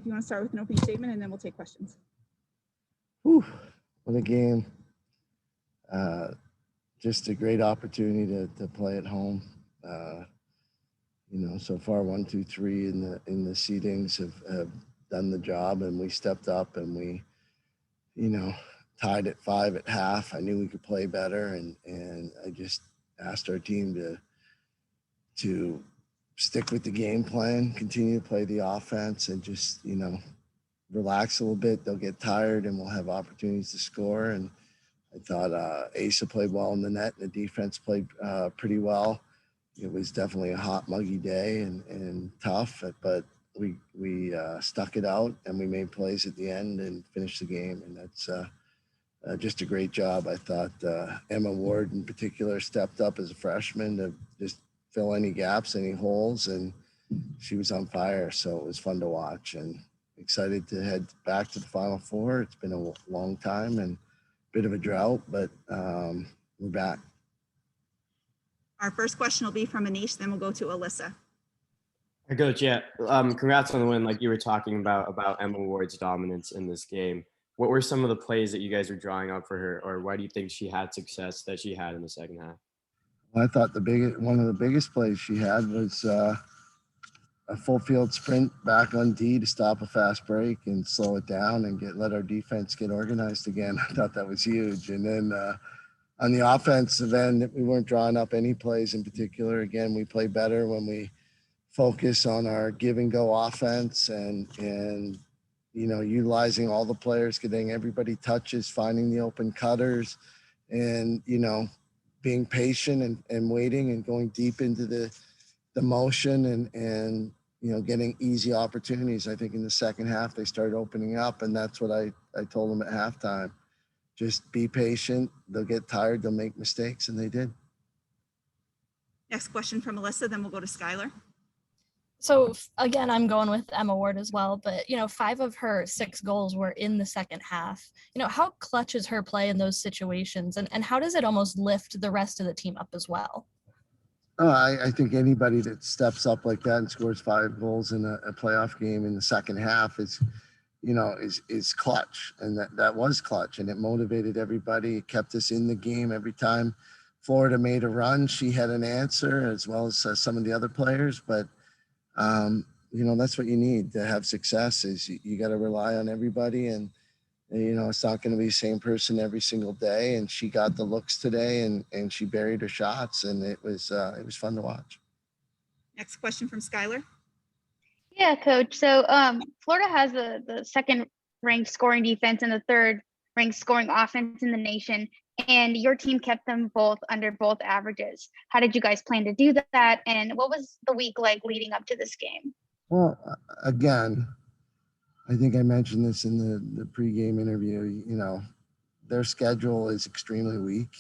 you want to start with an opening statement, and then we'll take questions. Whew, what a game. Just a great opportunity to play at home. So far 1, 2, 3 in the seedings have done the job, and we stepped up and we, tied at 5 at half. I knew we could play better, and I just asked our team to stick with the game plan, continue to play the offense, and just, relax a little bit. They'll get tired and we'll have opportunities to score. And I thought Asa played well in the net, and the defense played pretty well. It was definitely a hot, muggy day and tough, but we stuck it out, and we made plays at the end and finished the game. And that's just a great job. I thought Emma Ward in particular stepped up as a freshman to just fill any gaps, any holes, and she was on fire. So it was fun to watch, and excited to head back to the Final Four. It's been a long time and a bit of a drought, but we're back. Our first question will be from Anish, then we'll go to Alyssa. Hey, Coach, yeah. Congrats on the win. Like you were talking about Emma Ward's dominance in this game. What were some of the plays that you guys were drawing up for her, or why do you think she had success that she had in the second half? Well, I thought one of the biggest plays she had was a full field sprint back on D to stop a fast break and slow it down and let our defense get organized again. I thought that was huge. And then on the offensive end, we weren't drawing up any plays in particular. Again, we play better when we focus on our give and go offense and utilizing all the players, getting everybody touches, finding the open cutters, and being patient and waiting and going deep into the motion and getting easy opportunities. I think in the second half they started opening up, and that's what I told them at halftime. Just be patient. They'll get tired. They'll make mistakes, and they did. Next question from Alyssa, then we'll go to Skylar. So again, I'm going with Emma Ward as well, but 5 of her 6 goals were in the second half. How clutch is her play in those situations, and how does it almost lift the rest of the team up as well? I think anybody that steps up like that and scores 5 goals in a playoff game in the second half is clutch, and that was clutch, and it motivated everybody. It kept us in the game. Every time Florida made a run, she had an answer, as well as some of the other players. But that's what you need to have success. Is you got to rely on everybody, and it's not going to be the same person every single day. And she got the looks today, and she buried her shots, and it was fun to watch. Next question from Skylar. Yeah, Coach. So Florida has the second ranked scoring defense and the third ranked scoring offense in the nation, and your team kept them both under both averages. How did you guys plan to do that, and what was the week like leading up to this game? Well, again, I think I mentioned this in the pregame interview. Their schedule is extremely weak,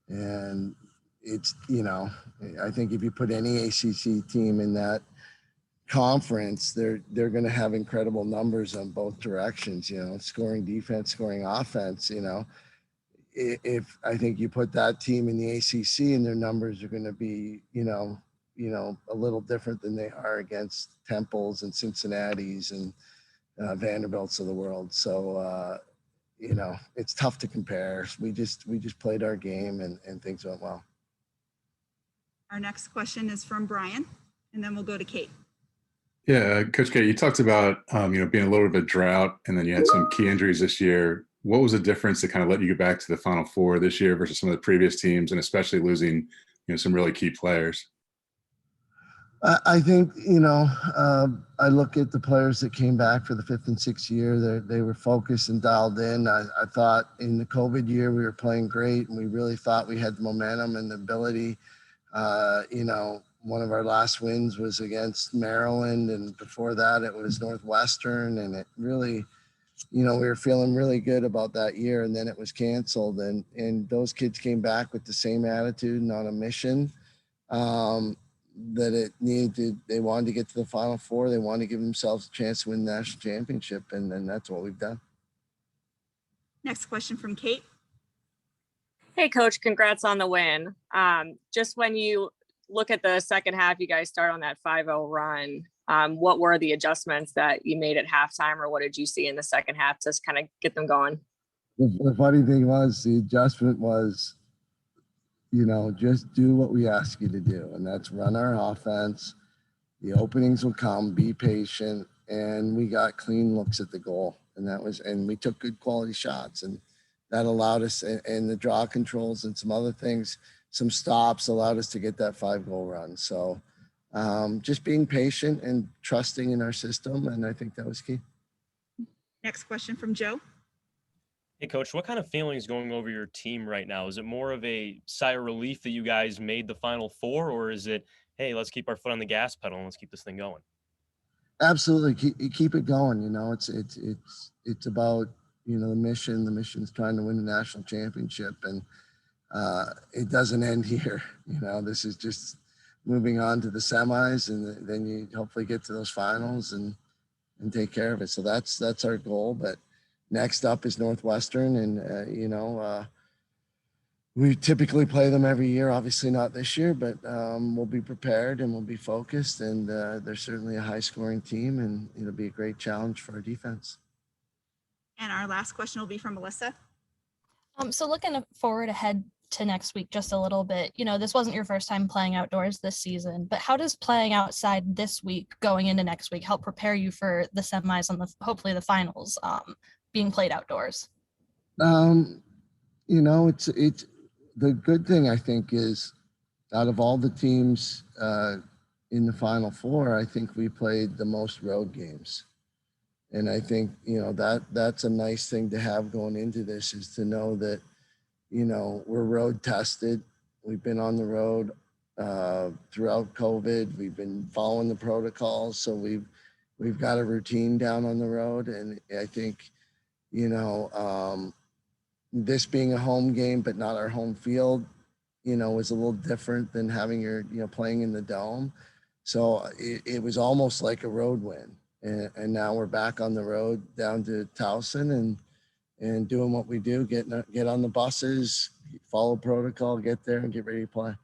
and it's I think if you put any ACC team in that conference, they're going to have incredible numbers on both directions, scoring defense, scoring offense. If I think you put that team in the ACC, and their numbers are going to be a little different than they are against Temples and Cincinnati's and Vanderbilts of the world. So it's tough to compare. We just played our game, and things went well. Our next question is from Brian, and then we'll go to Kate. Yeah, Coach Gait, you talked about being a little bit of a drought, and then you had some key injuries this year. What was the difference that kind of let you get back to the Final Four this year versus some of the previous teams, and especially losing some really key players? I think I look at the players that came back for the 5th and 6th year. They were focused and dialed in. I thought in the COVID year we were playing great, and we really thought we had the momentum and the ability. One of our last wins was against Maryland, and before that it was Northwestern, and it really, we were feeling really good about that year, and then it was canceled, and those kids came back with the same attitude and on a mission that they wanted to get to the Final Four. They wanted to give themselves a chance to win the national championship, and then that's what we've done. Next question from Kate. Hey, Coach, congrats on the win. Just when you look at the second half, you guys start on that 5-0 run. What were the adjustments that you made at halftime, or what did you see in the second half to kind of get them going? The funny thing was the adjustment was, just do what we ask you to do. And that's run our offense. The openings will come, be patient. And we got clean looks at the goal. And we took good quality shots. And that allowed us, and the draw controls and some other things, some stops allowed us to get that 5-goal run. So just being patient and trusting in our system. And I think that was key. Next question from Joe. Hey, Coach, what kind of feeling is going over your team right now? Is it more of a sigh of relief that you guys made the Final Four, or is it, hey, let's keep our foot on the gas pedal and let's keep this thing going? Absolutely, keep it going. It's about the mission. The mission's trying to win the national championship, and it doesn't end here. This is just moving on to the semis, and then you hopefully get to those finals and take care of it. So that's our goal. But next up is Northwestern, and we typically play them every year. Obviously not this year, but we'll be prepared and we'll be focused. And they're certainly a high-scoring team, and it'll be a great challenge for our defense. And our last question will be from Melissa. So looking forward ahead to next week just a little bit, this wasn't your first time playing outdoors this season, but how does playing outside this week going into next week help prepare you for the semis and hopefully the finals being played outdoors? It's the good thing, I think, is out of all the teams in the Final Four, I think we played the most road games. And I think, that's a nice thing to have going into this, is to know that, we're road tested. We've been on the road throughout COVID. We've been following the protocols. So we've got a routine down on the road. And I think, this being a home game, but not our home field, is a little different than having your, playing in the dome. So it was almost like a road win. And now we're back on the road down to Towson and doing what we do, get on the buses, follow protocol, get there and get ready to play.